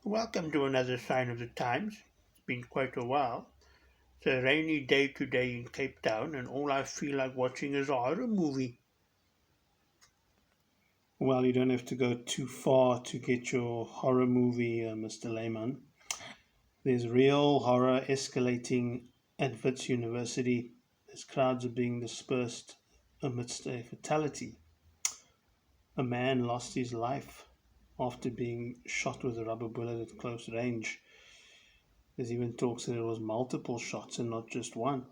Welcome to another Sign of the Times. It's been quite a while. It's a rainy day today in Cape Town, and all I feel like watching is a horror movie. Well, you don't have to go too far to get your horror movie, Mr. Lehman. There's real horror escalating at Wits University as crowds are being dispersed amidst a fatality. A man lost his life after being shot with a rubber bullet at close range. There's even talks that it was multiple shots and not just one.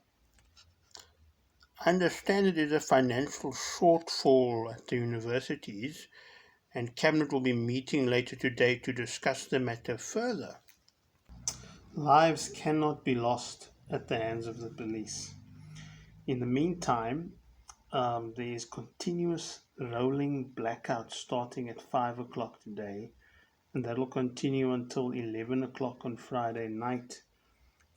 I understand that there's a financial shortfall at the universities, and Cabinet will be meeting later today to discuss the matter further. Lives cannot be lost at the hands of the police. In the meantime, there is continuous rolling blackout starting at 5 o'clock today, and that will continue until 11 o'clock on Friday night,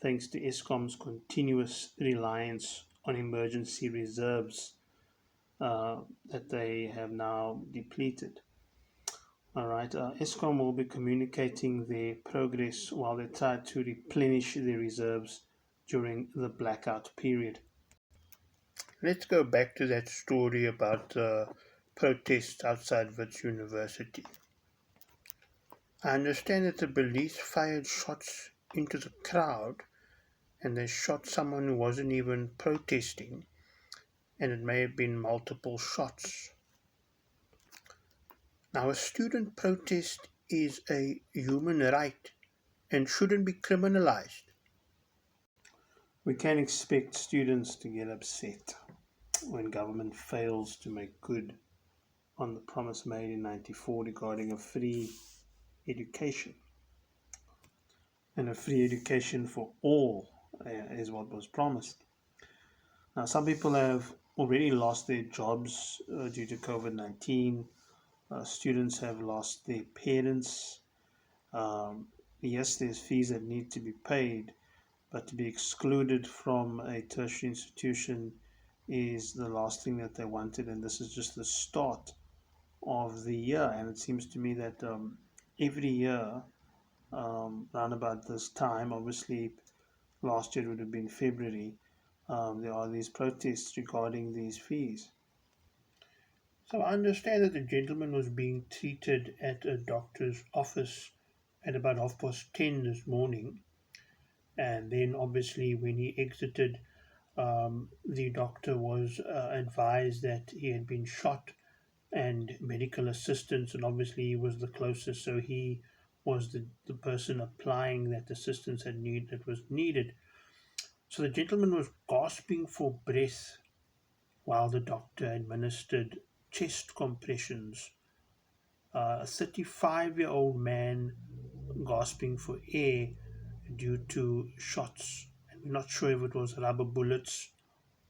thanks to Eskom's continuous reliance on emergency reserves that they have now depleted. All right, Eskom will be communicating their progress while they try to replenish their reserves during the blackout period. Let's go back to that story about the protests outside Wits University. I understand that the police fired shots into the crowd and they shot someone who wasn't even protesting, and it may have been multiple shots. Now, a student protest is a human right and shouldn't be criminalized. We can expect students to get upset when government fails to make good on the promise made in 94 regarding a free education. And a free education for all is what was promised. Now, some people have already lost their jobs due to COVID 19. Students have lost their parents. Yes, there's fees that need to be paid, but to be excluded from a tertiary institution is the last thing that they wanted. And this is just the start of the year. And it seems to me that every year, around about this time, obviously last year it would have been February, there are these protests regarding these fees. So I understand that the gentleman was being treated at a doctor's office at about 10:30 this morning, and then obviously when he exited, the doctor was advised that he had been shot and medical assistance, and obviously he was the closest, so he was the person applying that assistance that was needed. So the gentleman was gasping for breath while the doctor administered chest compressions. A 35-year-old man gasping for air due to shots. And we're not sure if it was rubber bullets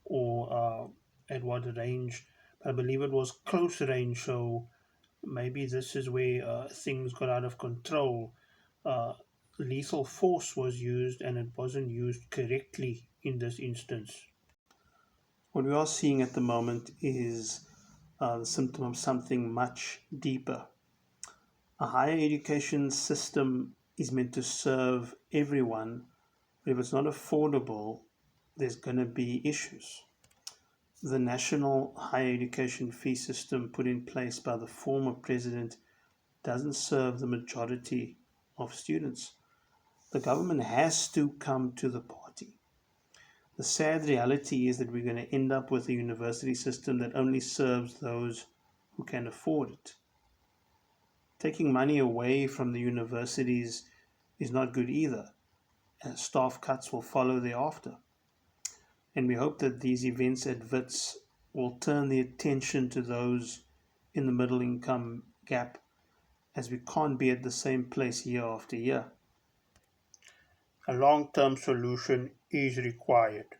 or at what range, but I believe it was close range. So maybe this is where things got out of control. Uh, Lethal force was used, and it wasn't used correctly in this instance. What we are seeing at the moment is the symptom of something much deeper. A higher education system is meant to serve everyone, but if it's not affordable, there's going to be issues. The national higher education fee system put in place by the former president doesn't serve the majority of students. The government has to come to the party. The sad reality is that we're going to end up with a university system that only serves those who can afford it. Taking money away from the universities is not good either, and staff cuts will follow thereafter. And we hope that these events at WITS will turn the attention to those in the middle income gap, as we can't be at the same place year after year. A long term solution is required.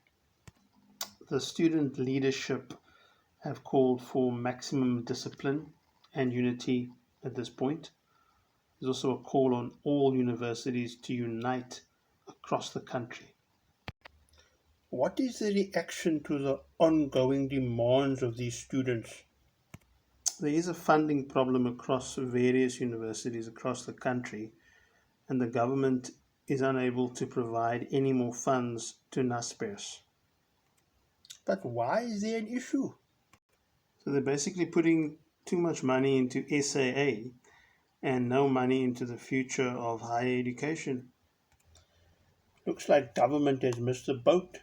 The student leadership have called for maximum discipline and unity at this point. There's also a call on all universities to unite across the country. What is the reaction to the ongoing demands of these students? There is a funding problem across various universities across the country, and the government is unable to provide any more funds to Naspers. But why is there an issue? So they're basically putting too much money into SAA and no money into the future of higher education. Looks like government has missed the boat.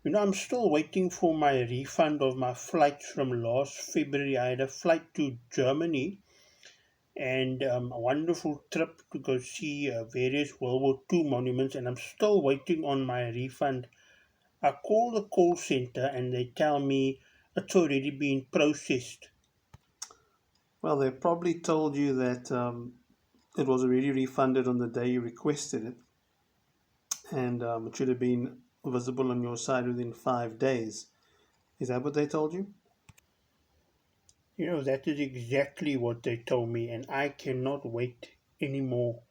I'm still waiting for my refund of my flights from last February. I had a flight to Germany and a wonderful trip to go see various World War II monuments, and I'm still waiting on my refund. I call the call center and they tell me it's already been processed. Well, they probably told you that it was already refunded on the day you requested it, and it should have been visible on your side within 5 days. Is that what they told you? That is exactly what they told me, and I cannot wait anymore.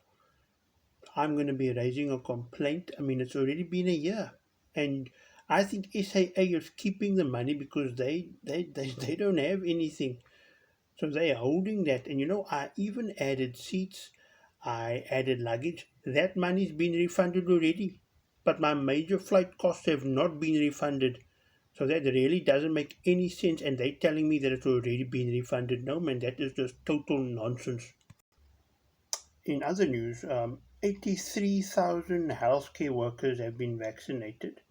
I'm going to be raising a complaint. I mean, it's already been a year, and I think SAA is keeping the money because they don't have anything. So they're holding that. And I even added seats, I added luggage. That money's been refunded already. But my major flight costs have not been refunded. So that really doesn't make any sense. And they're telling me that it's already been refunded. No, man, that is just total nonsense. In other news, 83,000 healthcare workers have been vaccinated.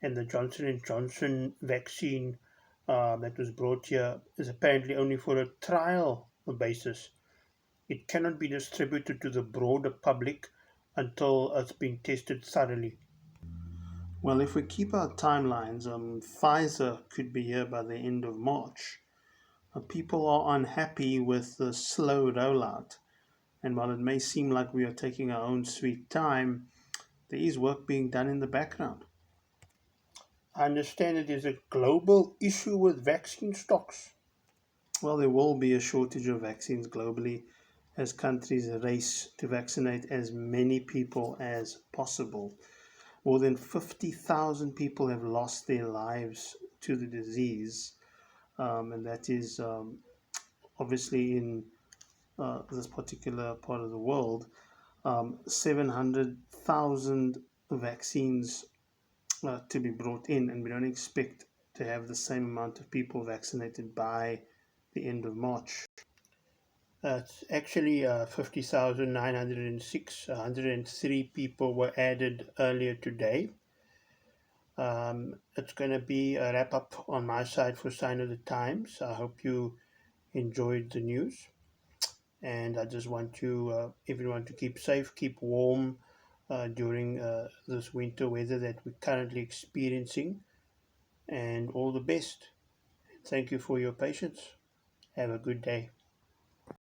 And the Johnson & Johnson vaccine that was brought here is apparently only for a trial basis. It cannot be distributed to the broader public until it's been tested thoroughly. Well, if we keep our timelines, Pfizer could be here by the end of March. People are unhappy with the slow rollout, and while it may seem like we are taking our own sweet time, there is work being done in the background. I understand it is a global issue with vaccine stocks. Well, there will be a shortage of vaccines globally as countries race to vaccinate as many people as possible. More than 50,000 people have lost their lives to the disease, and that is obviously in this particular part of the world. 700,000 vaccines to be brought in, and we don't expect to have the same amount of people vaccinated by the end of March. It's actually 50,906. 103 people were added earlier today. It's going to be a wrap up on my side for Sign of the Times. I hope you enjoyed the news. And I just want everyone to keep safe, keep warm during this winter weather that we're currently experiencing, and all the best. Thank you for your patience. Have a good day.